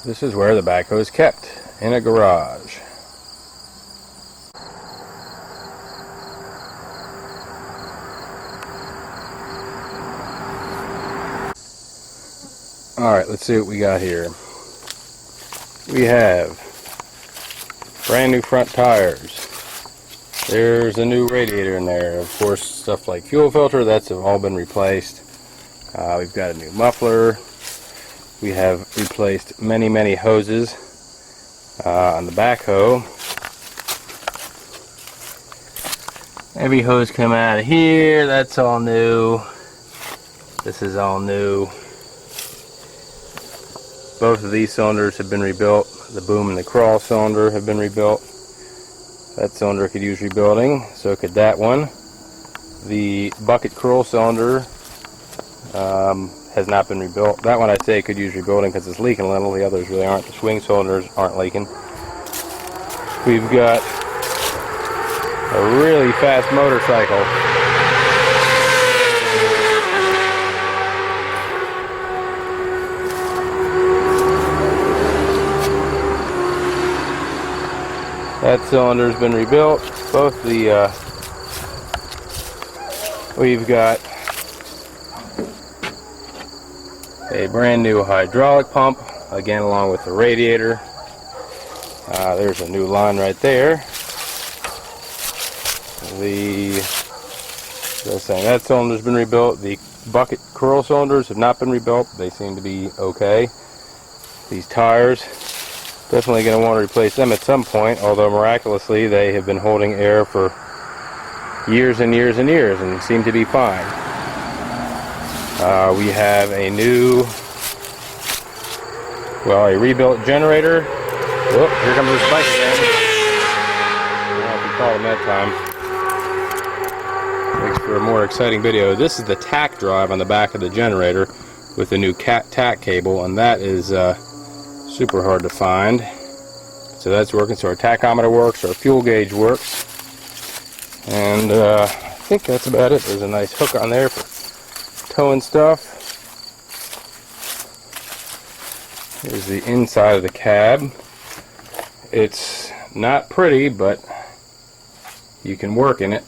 This is where the backhoe is kept, in a garage. Alright, let's see what we got here. We have brand new front tires. There's a new radiator in there. Of course, stuff like fuel filter, that's all been replaced. We've got a new muffler. We have replaced many hoses on the backhoe. Every hose come out of here. That's all new. This is all new. Both of these cylinders have been rebuilt. The boom and the crawl cylinder have been rebuilt. That cylinder could use rebuilding, so could that one. The bucket curl cylinder has not been rebuilt. That one I'd say could use rebuilding because it's leaking a little. The others really aren't. The swing cylinders aren't leaking. We've got a really fast motorcycle. That cylinder's been rebuilt. Both the we've got a brand new hydraulic pump, again along with the radiator. There's a new line right there. That cylinder's been rebuilt. The bucket curl cylinders have not been rebuilt. They seem to be okay. These tires, definitely going to want to replace them at some point, although miraculously they have been holding air for years and years and years and seem to be fine. We have a new, a rebuilt generator. Whoop, here comes the spike again. I don't know if you caught him that time. Makes for a more exciting video. This is the tack drive on the back of the generator with the new tack cable, and that is super hard to find. So that's working. So our tachometer works, our fuel gauge works, and I think that's about it. There's a nice hook on there for towing stuff. Here's the inside of the cab. It's not pretty, but you can work in it,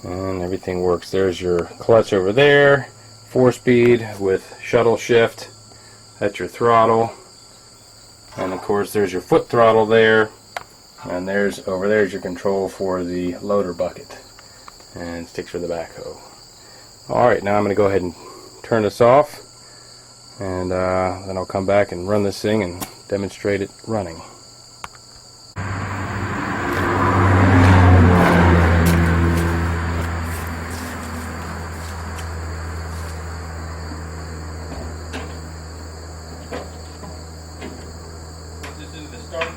and everything works. There's your clutch over there, 4-speed with shuttle shift. That's your throttle, and of course there's your foot throttle there, and over there's your control for the loader bucket, and sticks for the backhoe. Alright, now I'm going to go ahead and turn this off, and then I'll come back and run this thing and demonstrate it running. Put this into the start